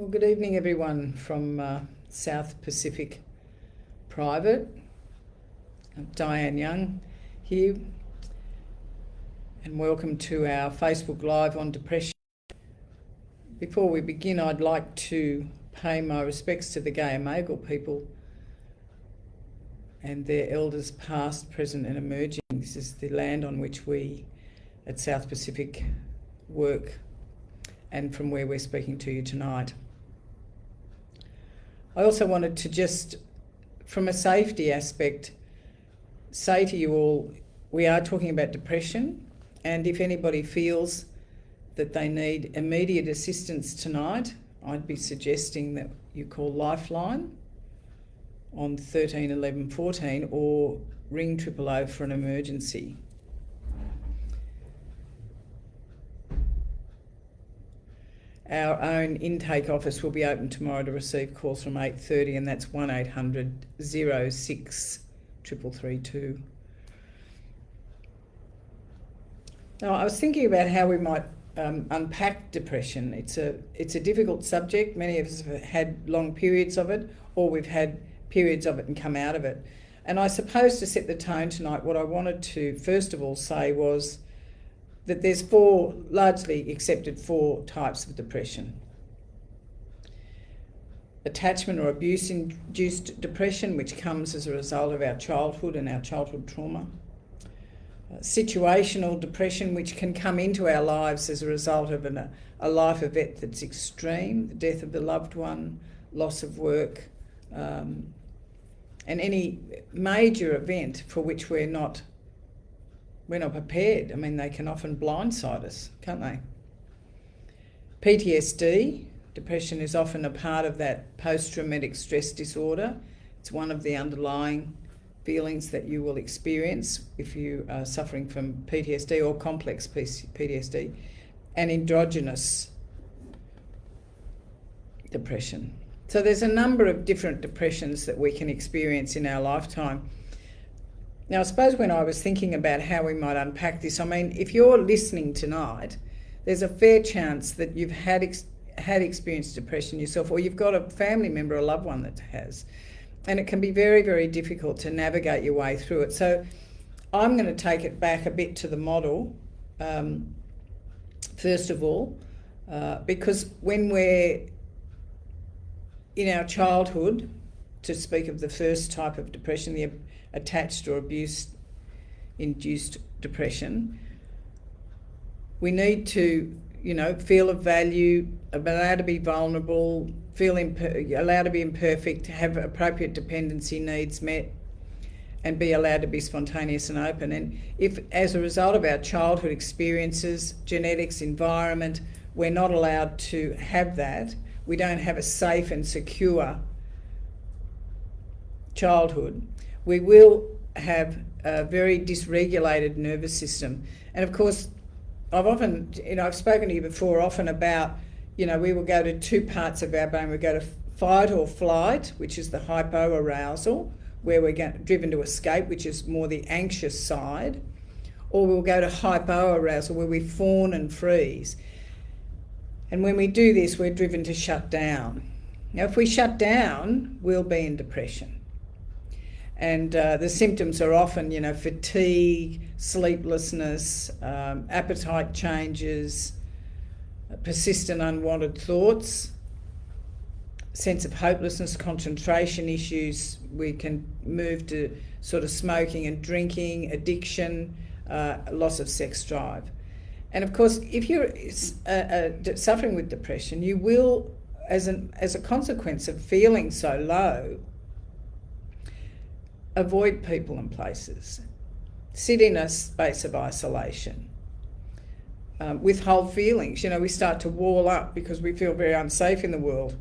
Well, good evening, everyone from South Pacific Private. I'm Diane Young here, and welcome to our Facebook Live on depression. Before we begin, I'd like to pay my respects to the Gay and Magal people and their elders past, present and emerging. This is the land on which we at South Pacific work and from where we're speaking to you tonight. I also wanted to just, from a safety aspect, say to you all, we are talking about depression, and if anybody feels that they need immediate assistance tonight, I'd be suggesting that you call Lifeline on 13 11 14 or ring 000 for an emergency. Our own intake office will be open tomorrow to receive calls from 8:30, and that's 1800 06 332. Now, I was thinking about how we might unpack depression. It's a difficult subject. Many of us have had long periods of it, or we've had periods of it and come out of it. And I suppose to set the tone tonight, what I wanted to first of all say was that there's largely accepted four types of depression. Attachment or abuse-induced depression, which comes as a result of our childhood and our childhood trauma. Situational depression, which can come into our lives as a result of a life event that's extreme, the death of the loved one, loss of work, and any major event for which we're not prepared. I mean, they can often blindside us, can't they? PTSD, depression, is often a part of that post-traumatic stress disorder. It's one of the underlying feelings that you will experience if you are suffering from PTSD or complex PTSD, and endogenous depression. So there's a number of different depressions that we can experience in our lifetime. Now, I suppose when I was thinking about how we might unpack this, I mean, if you're listening tonight, there's a fair chance that you've had experienced depression yourself, or you've got a family member, a loved one that has. And it can be very, very difficult to navigate your way through it. So I'm going to take it back a bit to the model, first of all, because when we're in our childhood, to speak of the first type of depression, the attached or abuse-induced depression, we need to, feel of value, allowed to be vulnerable, allowed to be imperfect, have appropriate dependency needs met, and be allowed to be spontaneous and open. And if, as a result of our childhood experiences, genetics, environment, we're not allowed to have that, we don't have a safe and secure childhood, we will have a very dysregulated nervous system. And of course, I've spoken to you before often about, we will go to two parts of our brain. We go to fight or flight, which is the hypoarousal, where we're driven to escape, which is more the anxious side, or we'll go to hypoarousal, where we fawn and freeze. And when we do this, we're driven to shut down. Now, if we shut down, we'll be in depression. And the symptoms are often, fatigue, sleeplessness, appetite changes, persistent unwanted thoughts, sense of hopelessness, concentration issues. We can move to sort of smoking and drinking, addiction, loss of sex drive. And of course, if you're suffering with depression, you will, as a consequence of feeling so low, avoid people and places, sit in a space of isolation, withhold feelings. We start to wall up because we feel very unsafe in the world.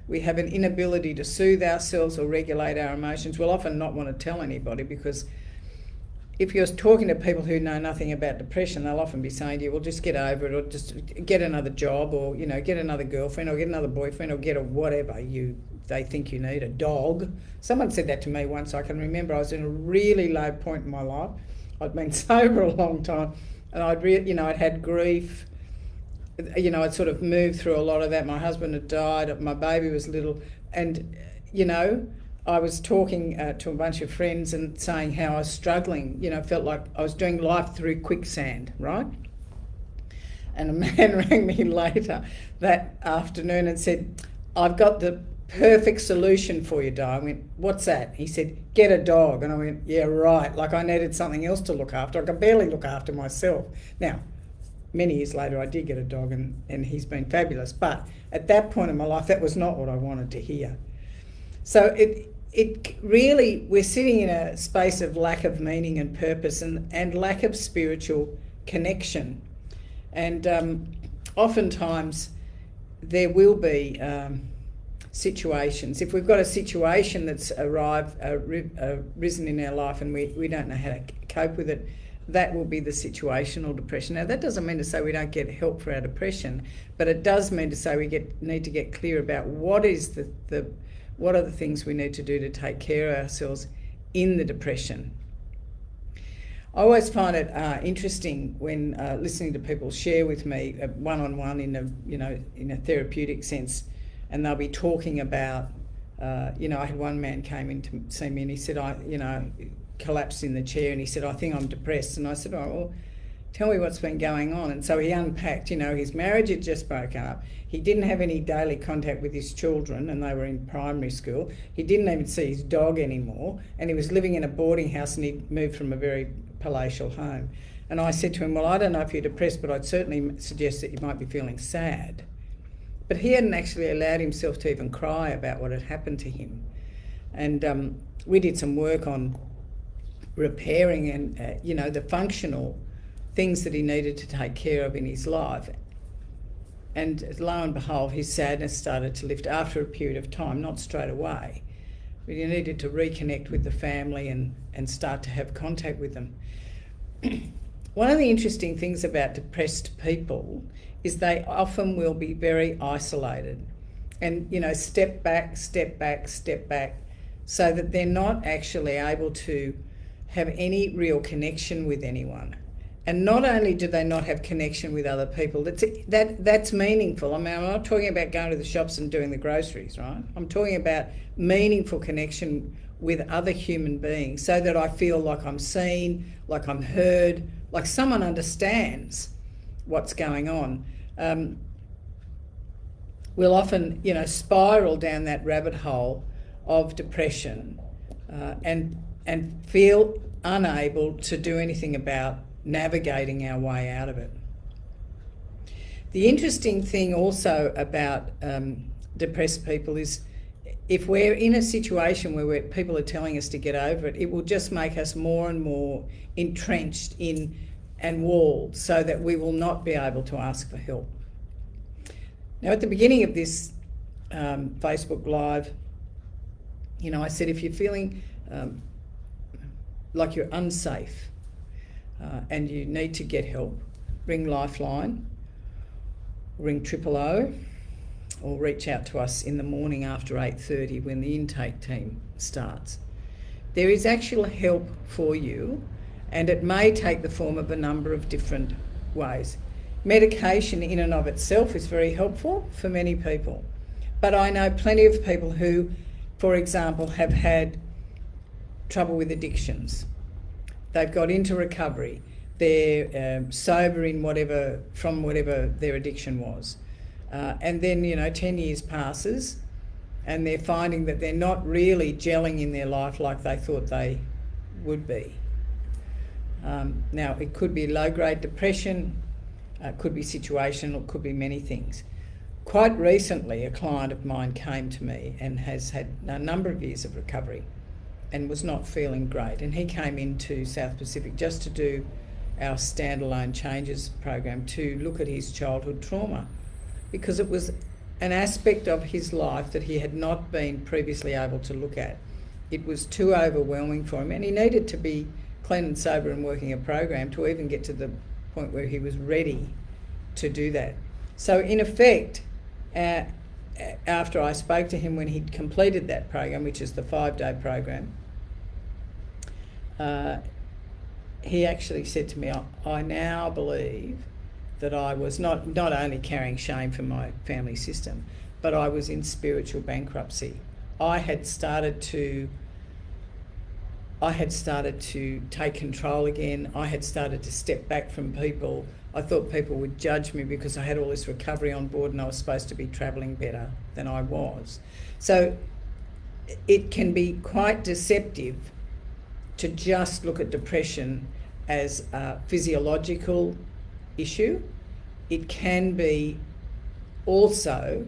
We have an inability to soothe ourselves or regulate our emotions. We'll often not want to tell anybody, because if you're talking to people who know nothing about depression, they'll often be saying to you, well, just get over it, or just get another job, or, get another girlfriend, or get another boyfriend, or get a whatever they think you need, a dog. Someone said that to me once. I can remember I was in a really low point in my life. I'd been sober a long time, and I'd had grief, I'd sort of moved through a lot of that. My husband had died, my baby was little, and, I was talking to a bunch of friends and saying how I was struggling, felt like I was doing life through quicksand, right? And a man rang me later that afternoon and said, I've got the perfect solution for you, Di. I went, what's that? He said, get a dog. And I went, yeah, right. Like I needed something else to look after. I could barely look after myself. Now, many years later, I did get a dog and he's been fabulous. But at that point in my life, that was not what I wanted to hear. So it really, we're sitting in a space of lack of meaning and purpose and lack of spiritual connection. And oftentimes there will be situations. If we've got a situation that's risen in our life and we don't know how to cope with it, that will be the situational depression. Now, that doesn't mean to say we don't get help for our depression, but it does mean to say we need to get clear about what are the things we need to do to take care of ourselves in the depression. I always find it interesting when listening to people share with me one-on-one in a therapeutic sense, and they'll be talking about, I had one man came in to see me and he said, I collapsed in the chair and he said, I think I'm depressed. And I said, oh, well, tell me what's been going on. And so he unpacked, his marriage had just broken up. He didn't have any daily contact with his children and they were in primary school. He didn't even see his dog anymore. And he was living in a boarding house and he'd moved from a very palatial home. And I said to him, well, I don't know if you're depressed, but I'd certainly suggest that you might be feeling sad. But he hadn't actually allowed himself to even cry about what had happened to him. And we did some work on repairing and, the functional things that he needed to take care of in his life. And lo and behold, his sadness started to lift after a period of time, not straight away. But he needed to reconnect with the family and start to have contact with them. One of the interesting things about depressed people is they often will be very isolated and, step back, so that they're not actually able to have any real connection with anyone. And not only do they not have connection with other people, that's meaningful. I mean, I'm not talking about going to the shops and doing the groceries, right? I'm talking about meaningful connection with other human beings so that I feel like I'm seen, like I'm heard, like someone understands what's going on. We'll often, spiral down that rabbit hole of depression and feel unable to do anything about navigating our way out of it. The interesting thing also about depressed people is if we're in a situation where people are telling us to get over it, it will just make us more and more entrenched in and walled so that we will not be able to ask for help. Now, at the beginning of this Facebook Live, I said if you're feeling like you're unsafe and you need to get help, ring Lifeline, ring 000, or reach out to us in the morning after 8:30 when the intake team starts. There is actual help for you, and it may take the form of a number of different ways. Medication in and of itself is very helpful for many people, but I know plenty of people who, for example, have had trouble with addictions. They've got into recovery. They're sober from whatever their addiction was. And then, 10 years passes and they're finding that they're not really gelling in their life like they thought they would be. Now, it could be low-grade depression, it could be situational, it could be many things. Quite recently, a client of mine came to me and has had a number of years of recovery and was not feeling great. And he came into South Pacific just to do our standalone changes program to look at his childhood trauma, because it was an aspect of his life that he had not been previously able to look at. It was too overwhelming for him, and he needed to be clean and sober and working a program to even get to the point where he was ready to do that. So in effect, after I spoke to him when he'd completed that program, which is the 5-day program, he actually said to me, I now believe that I was not only carrying shame for my family system, but I was in spiritual bankruptcy. I had started to take control again. I had started to step back from people. I thought people would judge me because I had all this recovery on board and I was supposed to be travelling better than I was. So it can be quite deceptive to just look at depression as a physiological issue. It can be also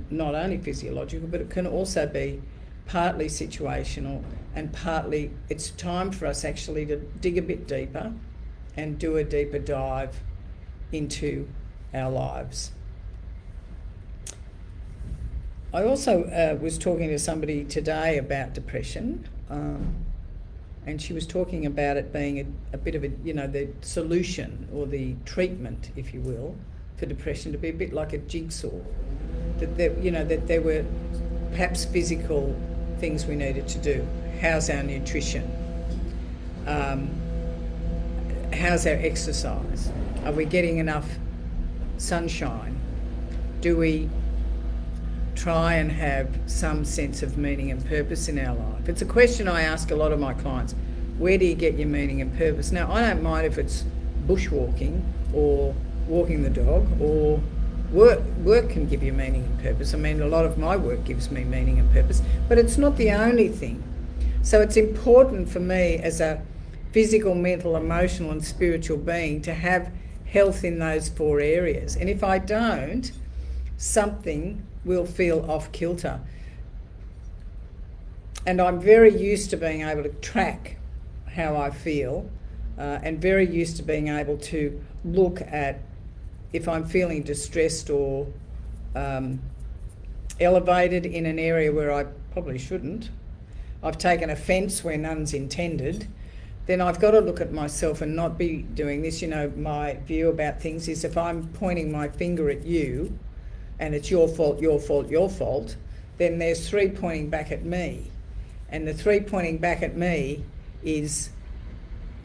not only physiological, but it can also be partly situational and partly it's time for us actually to dig a bit deeper and do a deeper dive into our lives. I also was talking to somebody today about depression, and she was talking about it being a bit of a, the solution or the treatment, if you will, for depression to be a bit like a jigsaw. That there were perhaps physical things we needed to do. How's our nutrition? How's our exercise? Are we getting enough sunshine? Do we try and have some sense of meaning and purpose in our life? It's a question I ask a lot of my clients. Where do you get your meaning and purpose? Now, I don't mind if it's bushwalking or walking the dog, or work can give you meaning and purpose. I mean, a lot of my work gives me meaning and purpose, but it's not the only thing. So it's important for me as a physical, mental, emotional and spiritual being to have health in those 4 areas. And if I don't, something will feel off kilter. And I'm very used to being able to track how I feel, and very used to being able to look at if I'm feeling distressed or elevated in an area where I probably shouldn't. I've taken offence where none's intended. Then I've got to look at myself and not be doing this. My view about things is if I'm pointing my finger at you and it's your fault, your fault, your fault, then there's 3 pointing back at me. And the 3 pointing back at me is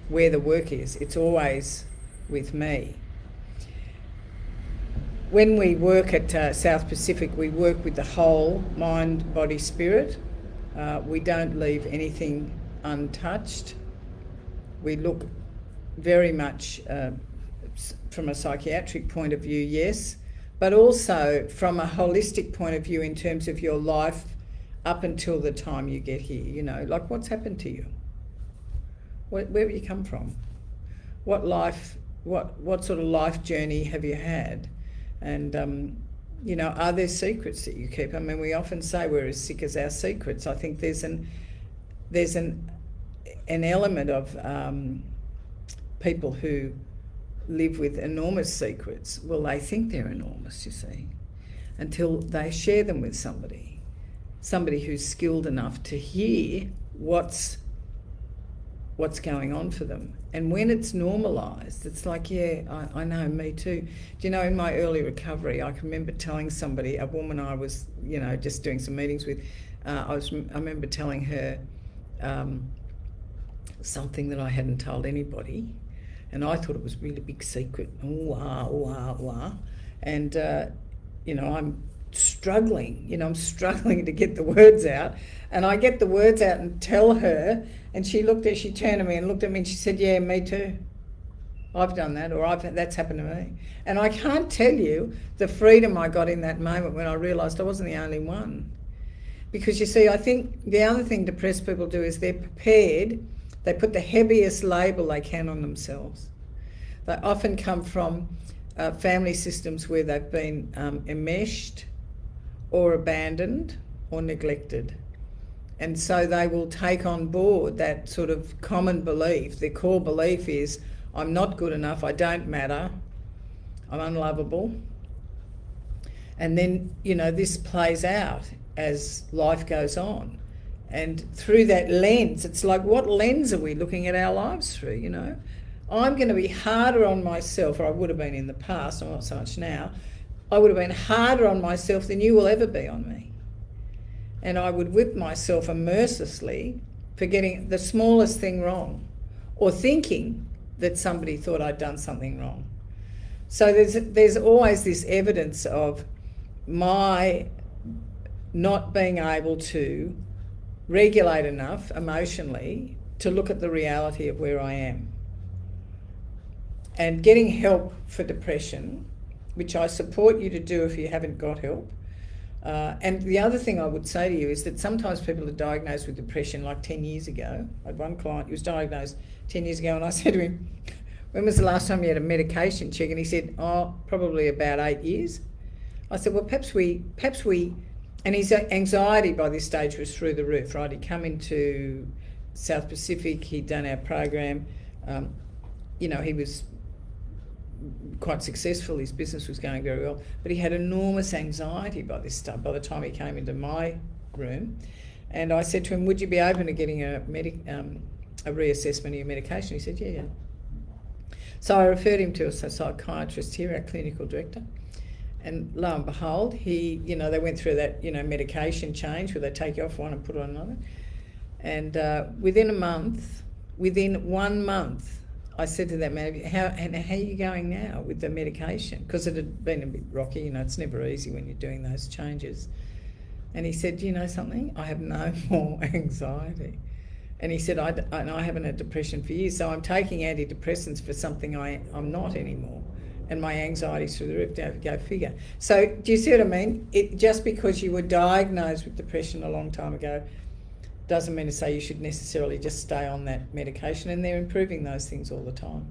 where the work is. It's always with me. When we work at South Pacific, we work with the whole mind, body, spirit. We don't leave anything untouched. We look very much from a psychiatric point of view, yes, but also from a holistic point of view in terms of your life up until the time you get here. Like what's happened to you? Where have you come from? What sort of life journey have you had? And, are there secrets that you keep? I mean, we often say we're as sick as our secrets. I think there's an element of people who live with enormous secrets. Well, they think they're enormous, you see, until they share them with somebody who's skilled enough to hear what's going on for them. And when it's normalised, it's like, yeah, I know, me too. Do you know, in my early recovery, I can remember telling somebody, a woman I was, just doing some meetings with, I remember telling her something that I hadn't told anybody, and I thought it was a really big secret. And, I'm struggling to get the words out, and I get the words out and tell her, and she turned to me and looked at me and she said, yeah, me too. I've done that, or that's happened to me. And I can't tell you the freedom I got in that moment when I realised I wasn't the only one. Because you see, I think the other thing depressed people do is they're prepared, they put the heaviest label they can on themselves. They often come from family systems where they've been enmeshed or abandoned or neglected. And so they will take on board that sort of common belief. Their core belief is, I'm not good enough, I don't matter, I'm unlovable. And then, this plays out as life goes on. And through that lens, it's like, what lens are we looking at our lives through, I'm going to be harder on myself, or I would have been in the past, I'm not so much now, I would have been harder on myself than you will ever be on me. And I would whip myself mercilessly for getting the smallest thing wrong, or thinking that somebody thought I'd done something wrong. So there's always this evidence of my not being able to regulate enough emotionally to look at the reality of where I am. And getting help for depression, which I support you to do if you haven't got help. And the other thing I would say to you is that sometimes people are diagnosed with depression like 10 years ago. I had one client who was diagnosed 10 years ago, and I said to him, when was the last time you had a medication check? And he said, oh, probably about 8 years. I said, well, perhaps we, and his anxiety by this stage was through the roof, right? He'd come into South Pacific, he'd done our program, he was quite successful, his business was going very well, but he had enormous anxiety by the time he came into my room. And I said to him, would you be open to getting a reassessment of your medication? He said, yeah. So I referred him to a psychiatrist here, our clinical director. And lo and behold, they went through that, medication change where they take you off one and put on another. And within 1 month, I said to that man, how are you going now with the medication? Because it had been a bit rocky, it's never easy when you're doing those changes. And he said, you know something? I have no more anxiety. And he said, I haven't had depression for years, so I'm taking antidepressants for something I'm not anymore. And my anxiety's through the roof, go figure. So do you see what I mean? Just because you were diagnosed with depression a long time ago doesn't mean to say you should necessarily just stay on that medication, and they're improving those things all the time.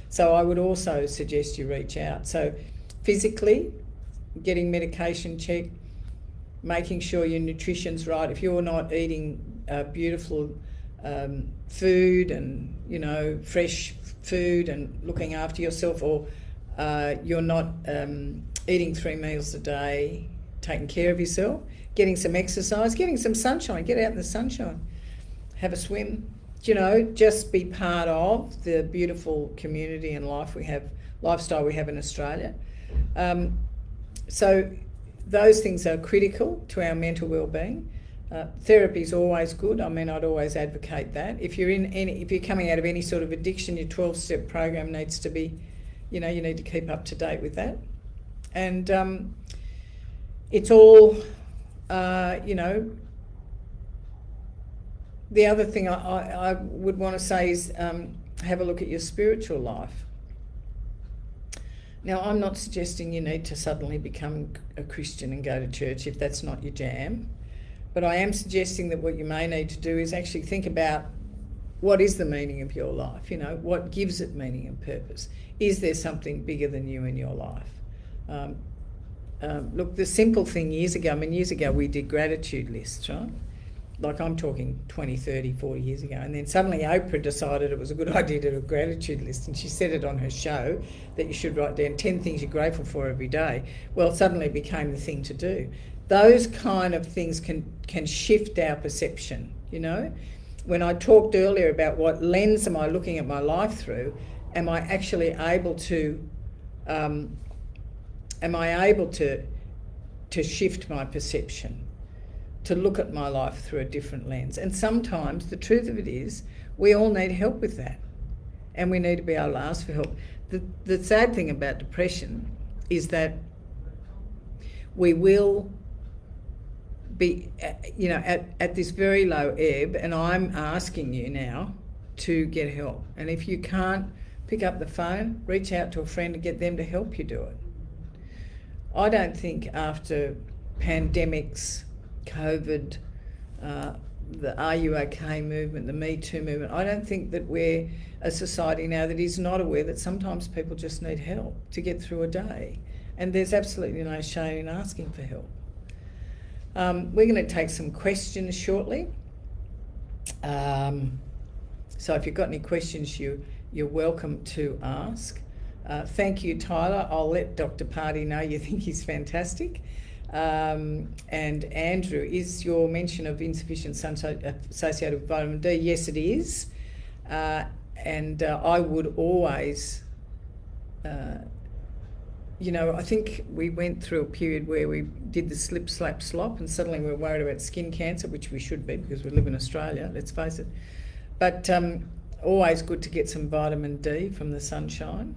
So I would also suggest you reach out. So physically, getting medication checked, making sure your nutrition's right. If you're not eating beautiful food and, fresh food and looking after yourself, or you're not eating 3 meals a day, taking care of yourself, getting some exercise, getting some sunshine, get out in the sunshine, have a swim, just be part of the beautiful community and lifestyle we have in Australia. So those things are critical to our mental well-being. Therapy is always good. I'd always advocate that. If you're coming out of any sort of addiction, your 12-step program needs to be, you need to keep up to date with that. And it's all, the other thing I would want to say is have a look at your spiritual life. Now, I'm not suggesting you need to suddenly become a Christian and go to church if that's not your jam, but I am suggesting that what you may need to do is actually think about what is the meaning of your life, what gives it meaning and purpose. Is there something bigger than you in your life? Look, the simple thing years ago we did gratitude lists, right? Like I'm talking 20, 30, 40 years ago. And then suddenly Oprah decided it was a good idea to do a gratitude list, and she said it on her show that you should write down 10 things you're grateful for every day. Well, it suddenly became the thing to do. Those kind of things can shift our perception, When I talked earlier about what lens am I looking at my life through, am I actually able to shift my perception, to look at my life through a different lens? And sometimes the truth of it is we all need help with that, and we need to be able to ask for help. The sad thing about depression is that we will be at this very low ebb, and I'm asking you now to get help. And if you can't pick up the phone, reach out to a friend and get them to help you do it. I don't think after pandemics, COVID, the Are You OK movement, the Me Too movement, I don't think that we're a society now that is not aware that sometimes people just need help to get through a day. And there's absolutely no shame in asking for help. We're going to take some questions shortly. So if you've got any questions, you're welcome to ask. Thank you, Tyler. I'll let Dr. Party know you think he's fantastic. And Andrew, is your mention of insufficient sun associated with vitamin D? Yes, it is. And I would always, I think we went through a period where we did the slip, slap, slop, and suddenly we're worried about skin cancer, which we should be because we live in Australia, let's face it. But always good to get some vitamin D from the sunshine.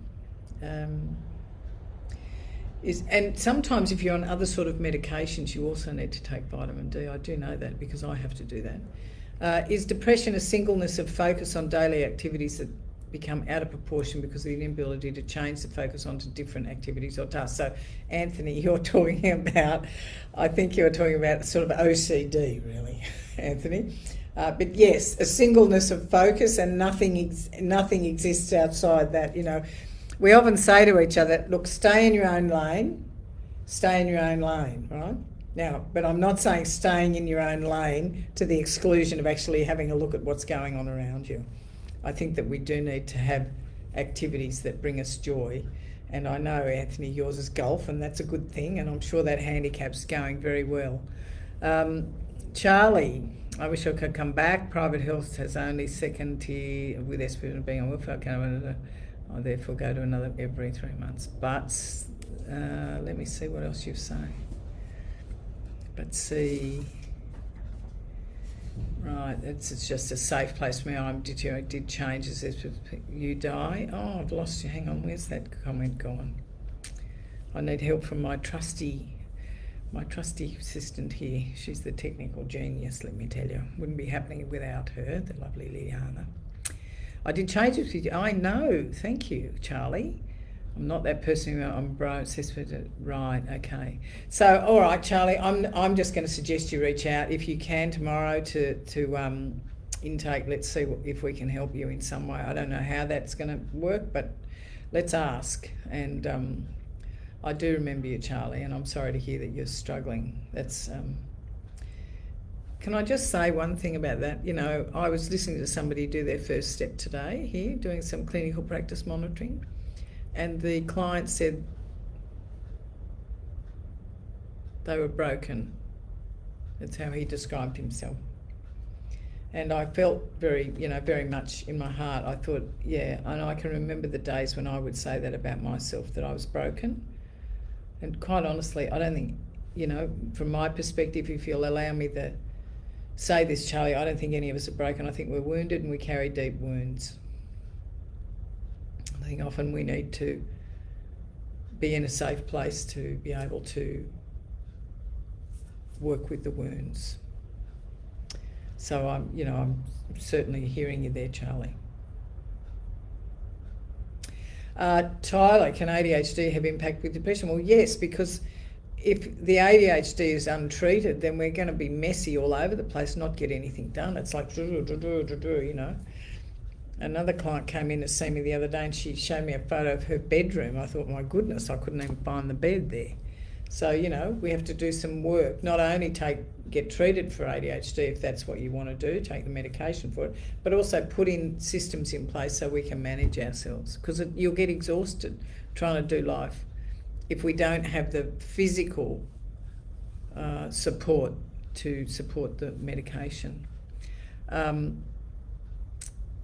And sometimes if you're on other sort of medications, you also need to take vitamin D. I do know that because I have to do that. Is depression a singleness of focus on daily activities that become out of proportion because of the inability to change the focus onto different activities or tasks? So, Anthony, you're talking about, I think you're talking about sort of OCD, really, Anthony. But yes, a singleness of focus, and nothing exists outside that. You know, we often say to each other, look, stay in your own lane, right? Now, but I'm not saying staying in your own lane to the exclusion of actually having a look at what's going on around you. I think that we do need to have activities that bring us joy. And I know, Anthony, yours is golf, and that's a good thing, and I'm sure that handicap's going very well. Charlie, I wish I could come back. Private health has only second tier with SPM being on welfare. I therefore go to another every 3 months. But let me see what else you've said. But see, right, it's just a safe place for me. I did changes. You die. Oh, I've lost you. Hang on, where's that comment gone? I need help from my trusty assistant here. She's the technical genius, let me tell you. Wouldn't be happening without her, the lovely Liana. I did change it. I know. Thank you, Charlie. I'm not that person who I'm right, okay. So, all right, Charlie, I'm just going to suggest you reach out if you can tomorrow to intake. Let's see if we can help you in some way. I don't know how that's going to work, but let's ask. And I do remember you, Charlie, and I'm sorry to hear that you're struggling. That's can I just say one thing about that? You know, I was listening to somebody do their first step today here, doing some clinical practice monitoring, and the client said they were broken. That's how he described himself. And I felt very much in my heart. I thought, yeah, and I can remember the days when I would say that about myself, that I was broken. And quite honestly, I don't think, from my perspective, if you'll allow me to say this, Charlie, I don't think any of us are broken. I think we're wounded and we carry deep wounds. I think often we need to be in a safe place to be able to work with the wounds. So I'm certainly hearing you there, Charlie. Tyler, can ADHD have impact with depression? Well, yes, because if the ADHD is untreated, then we're going to be messy all over the place, not get anything done. It's like, Another client came in to see me the other day and she showed me a photo of her bedroom. I thought, my goodness, I couldn't even find the bed there. So, we have to do some work, not only get treated for ADHD if that's what you want to do, take the medication for it, but also put in systems in place so we can manage ourselves, because you'll get exhausted trying to do life if we don't have the physical support to support the medication.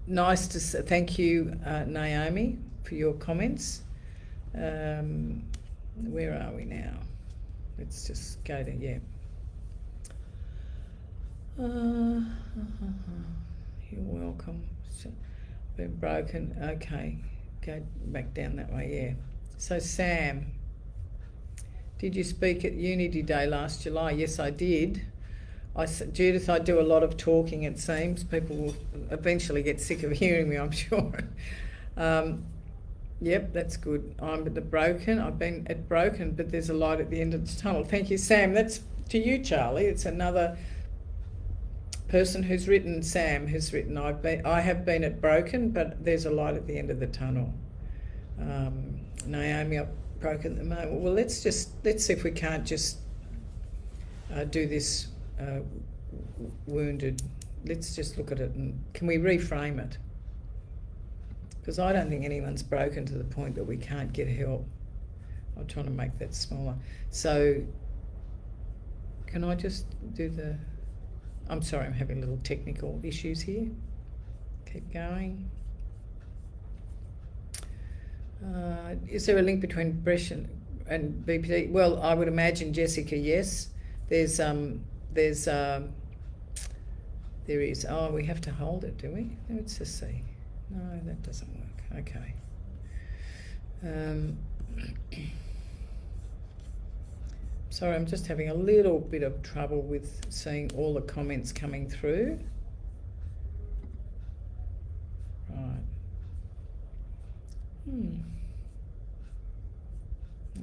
Nice to say, thank you, Naomi, for your comments. Where are we now? Let's just go to, You're welcome. Been broken. Okay, go back down that way, So Sam, did you speak at Unity Day last July? Yes, I did. Judith, I do a lot of talking, it seems. People will eventually get sick of hearing me, I'm sure. Yep, that's good. I'm at the broken. I've been at broken, but there's a light at the end of the tunnel. Thank you, Sam. That's to you, Charlie. It's another person who's written, Sam, who's written, I have been at broken, but there's a light at the end of the tunnel. Naomi, I've broken at the moment. Well, let's see if we can't just do this wounded. Let's just look at it and can we reframe it? Because I don't think anyone's broken to the point that we can't get help. I'm trying to make that smaller. So can I just do I'm sorry, I'm having little technical issues here. Keep going. Is there a link between depression and BPD? Well, I would imagine, Jessica, yes. There is. Oh, we have to hold it, do we? Let's just see. No, that doesn't work. Okay. Sorry, I'm just having a little bit of trouble with seeing all the comments coming through. Right.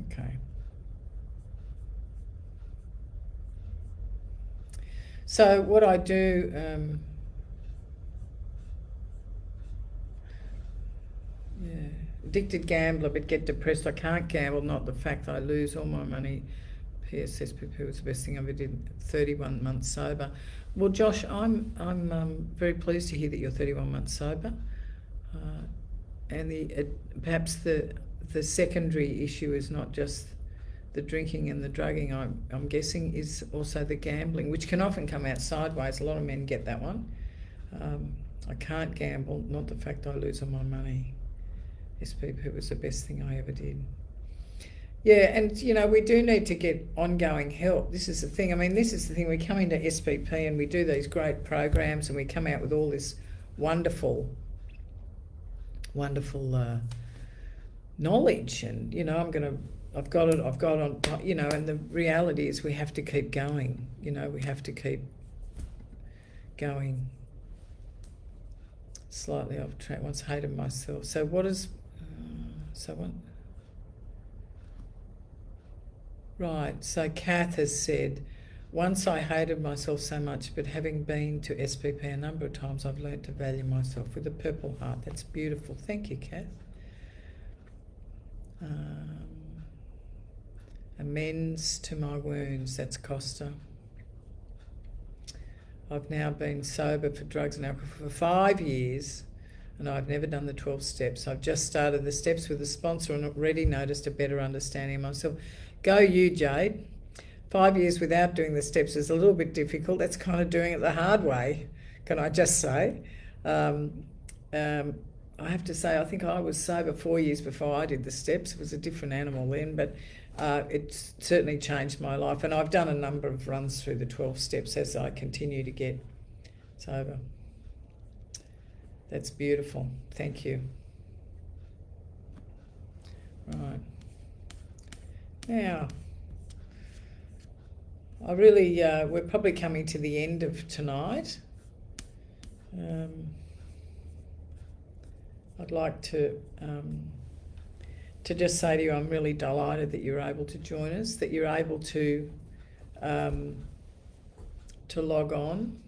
Okay. So what I do, addicted gambler but get depressed. I can't gamble, not the fact that I lose all my money. PSSPP was the best thing I ever did. 31 months sober. Well, Josh, I'm very pleased to hear that you're 31 months sober. And perhaps the secondary issue is not just the drinking and the drugging, I'm guessing, is also the gambling, which can often come out sideways. A lot of men get that one. I can't gamble, not the fact I lose all my money. SPP was the best thing I ever did. Yeah, and we do need to get ongoing help. This is the thing. I mean, this is the thing. We come into SPP and we do these great programs and we come out with all this wonderful knowledge, and I've got it on, and the reality is we have to keep going. We have to keep going. Slightly off track. Once hated myself. So what is? So what? Right. So Kath has said, once I hated myself so much, but having been to SPP a number of times, I've learnt to value myself with a purple heart. That's beautiful. Thank you, Kath. Amends to my wounds. That's Costa. I've now been sober for drugs and alcohol for 5 years, and I've never done the 12 steps. I've just started the steps with a sponsor and already noticed a better understanding of myself. Go you, Jade. 5 years without doing the steps is a little bit difficult. That's kind of doing it the hard way, can I just say. I have to say, I think I was sober 4 years before I did the steps. It was a different animal then, but it's certainly changed my life. And I've done a number of runs through the 12 steps as I continue to get sober. That's beautiful. Thank you. Right. Now, I really, we're probably coming to the end of tonight. I'd like to just say to you, I'm really delighted that you're able to join us, that you're able to log on.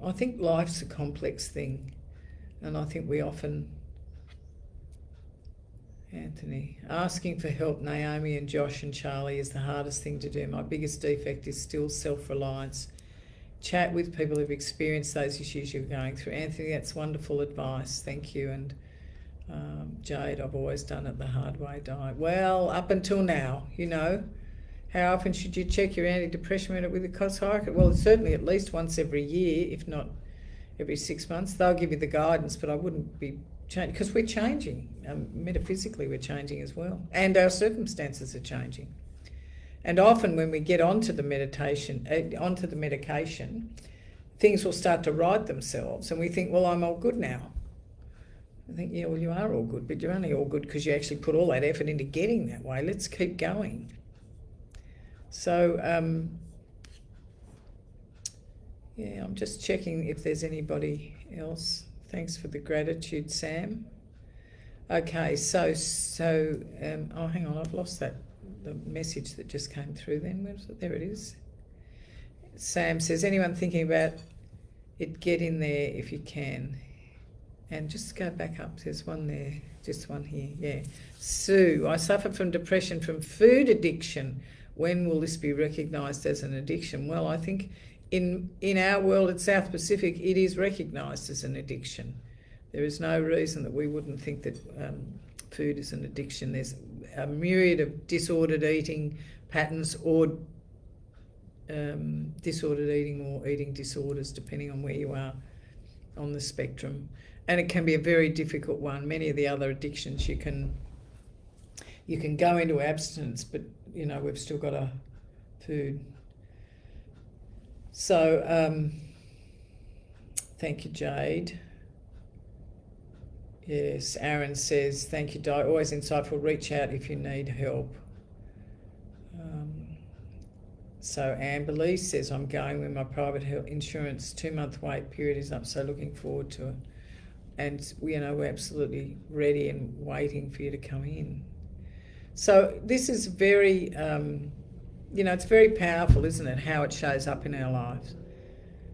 I think life's a complex thing, and I think we often, Anthony, asking for help, Naomi and Josh and Charlie, is the hardest thing to do. My biggest defect is still self-reliance. Chat with people who've experienced those issues you're going through. Anthony, that's wonderful advice. Thank you. And Jade, I've always done it the hard way, diet. Well, up until now, how often should you check your antidepressant unit with a psychiatrist? Well, certainly at least once every year, if not every 6 months. They'll give you the guidance, but I wouldn't be changing, because we're changing. Metaphysically, we're changing as well. And our circumstances are changing. And often when we get onto the medication, things will start to right themselves, and we think, well, I'm all good now. I think, yeah, well, you are all good, but you're only all good because you actually put all that effort into getting that way. Let's keep going. So, yeah, I'm just checking if there's anybody else. Thanks for the gratitude, Sam. Okay, so oh, hang on, I've lost the message that just came through then. Where is it? There it is. Sam says, anyone thinking about it, get in there if you can. And just go back up, there's one there, just one here, yeah. Sue, I suffer from depression from food addiction. When will this be recognised as an addiction? Well, I think in our world at South Pacific, it is recognised as an addiction. There is no reason that we wouldn't think that food is an addiction. There's a myriad of disordered eating patterns, or disordered eating or eating disorders, depending on where you are on the spectrum. And it can be a very difficult one. Many of the other addictions, you can go into abstinence, but we've still got a food. So thank you, Jade. Yes, Aaron says, thank you, Di. Always insightful. Reach out if you need help. So Amber Lee says, I'm going with my private health insurance. 2-month wait period is up, so looking forward to it. And, we're absolutely ready and waiting for you to come in. So this is very, it's very powerful, isn't it, how it shows up in our lives.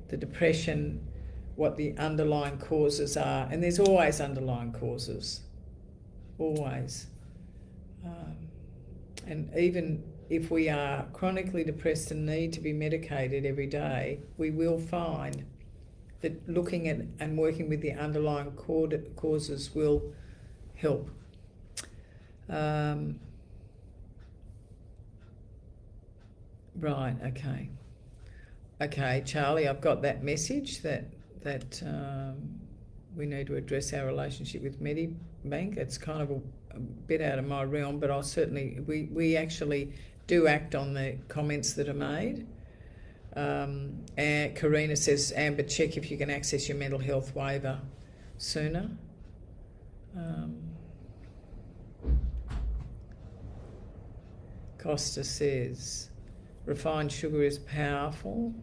The depression, what the underlying causes are. And there's always underlying causes. Always. And even if we are chronically depressed and need to be medicated every day, we will find that looking at and working with the underlying causes will help. Right, okay. Okay, Charlie, I've got that message that we need to address our relationship with Medibank. It's kind of a bit out of my realm, but I'll certainly, we actually do act on the comments that are made. And Karina says, Amber, check if you can access your mental health waiver sooner. Costa says, refined sugar is powerful.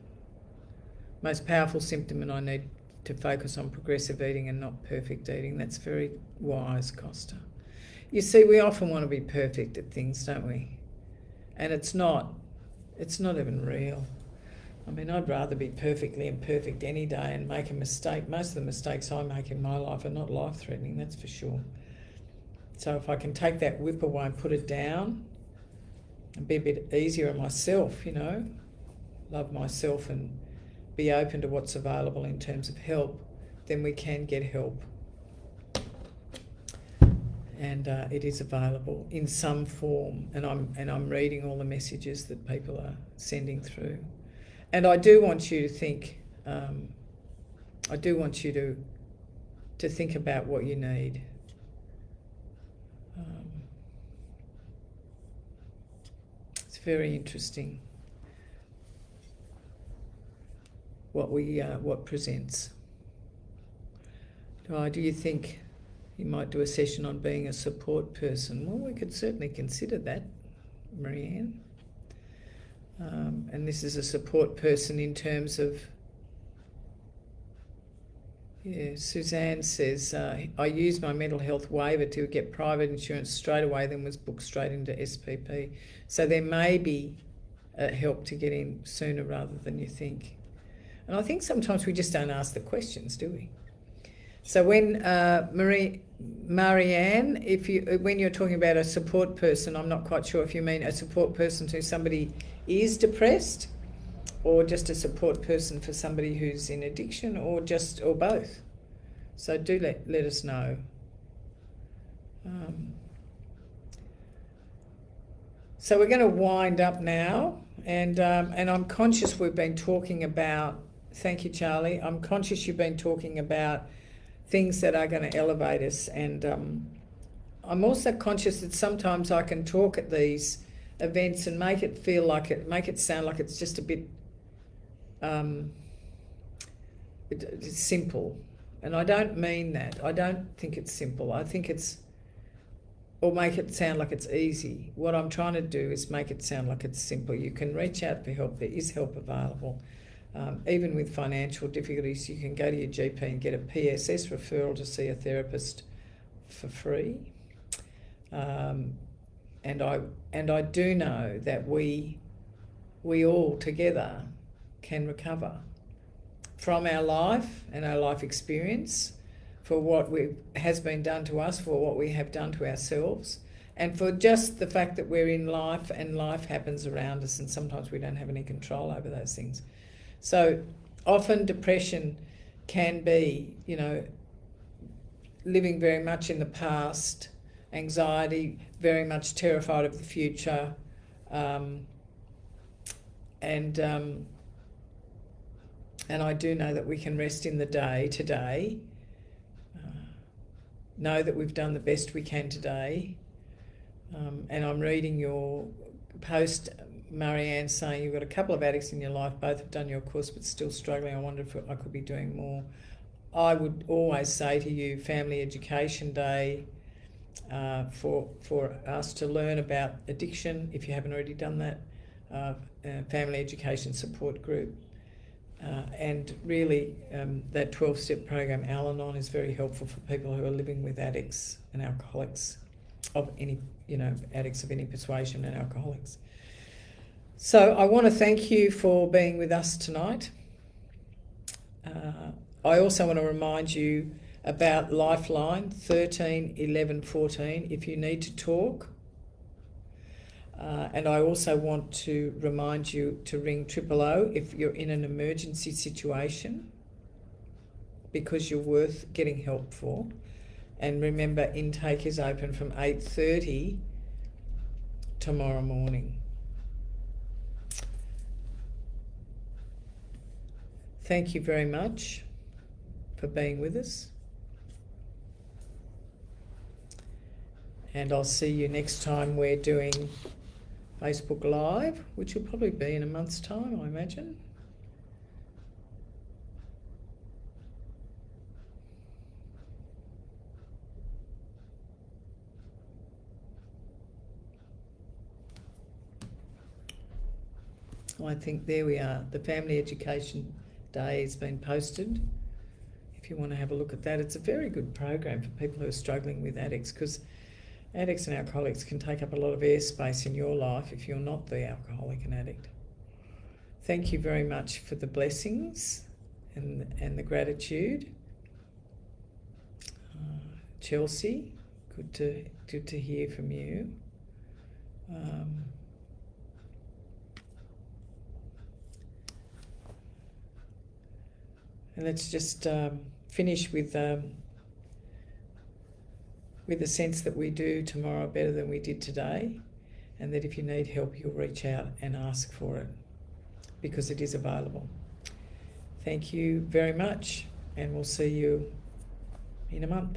Most powerful symptom, and I need to focus on progressive eating and not perfect eating. That's very wise, Costa. You see, we often want to be perfect at things, don't we? And it's not even real. I mean, I'd rather be perfectly imperfect any day and make a mistake. Most of the mistakes I make in my life are not life-threatening, that's for sure. So if I can take that whip away and put it down and be a bit easier on myself, love myself and be open to what's available in terms of help, then we can get help. And it is available in some form, and I'm reading all the messages that people are sending through. And I do want you to think. I do want you to think about what you need. It's very interesting what presents. Do you think you might do a session on being a support person? Well, we could certainly consider that, Marianne. And this is a support person in terms of, Suzanne says, I used my mental health waiver to get private insurance straight away, then was booked straight into SPP. So there may be help to get in sooner rather than you think. And I think sometimes we just don't ask the questions, do we? So when Marianne, when you're talking about a support person, I'm not quite sure if you mean a support person to somebody is depressed, or just a support person for somebody who's in addiction, or both. So do let us know. So we're going to wind up now, and I'm conscious we've been talking about. Thank you, Charlie. I'm conscious you've been talking about things that are going to elevate us, and I'm also conscious that sometimes I can talk at these events and make it sound like it's just a bit it's simple, and I don't mean that. I don't think it's simple. I think or make it sound like it's easy. What I'm trying to do is make it sound like it's simple. You can reach out for help. There is help available. Even with financial difficulties, you can go to your GP and get a PSS referral to see a therapist for free. And I do know that we all together can recover from our life and our life experience, for what has been done to us, for what we have done to ourselves, and for just the fact that we're in life and life happens around us, and sometimes we don't have any control over those things. So often depression can be, living very much in the past, anxiety, very much terrified of the future, and I do know that we can rest in the day today, know that we've done the best we can today, and I'm reading your post, Marianne, saying you've got a couple of addicts in your life, both have done your course but still struggling. I wonder if I could be doing more. I would always say to you, Family Education Day, for us to learn about addiction, if you haven't already done that, Family Education Support Group. And really, that 12-step program, Al-Anon, is very helpful for people who are living with addicts and alcoholics of any, addicts of any persuasion and alcoholics. So I want to thank you for being with us tonight. I also want to remind you about Lifeline 13 11 14 if you need to talk. And I also want to remind you to ring 000 if you're in an emergency situation, because you're worth getting help for. And remember, intake is open from 8:30 tomorrow morning. Thank you very much for being with us. And I'll see you next time we're doing Facebook Live, which will probably be in a month's time, I imagine. I think there we are. The Family Education Day has been posted. If you want to have a look at that, it's a very good program for people who are struggling with addicts, because addicts and alcoholics can take up a lot of airspace in your life if you're not the alcoholic and addict. Thank you very much for the blessings and the gratitude. Chelsea, good to hear from you. And let's just finish with the sense that we do tomorrow better than we did today, and that if you need help, you'll reach out and ask for it, because it is available. Thank you very much, and we'll see you in a month.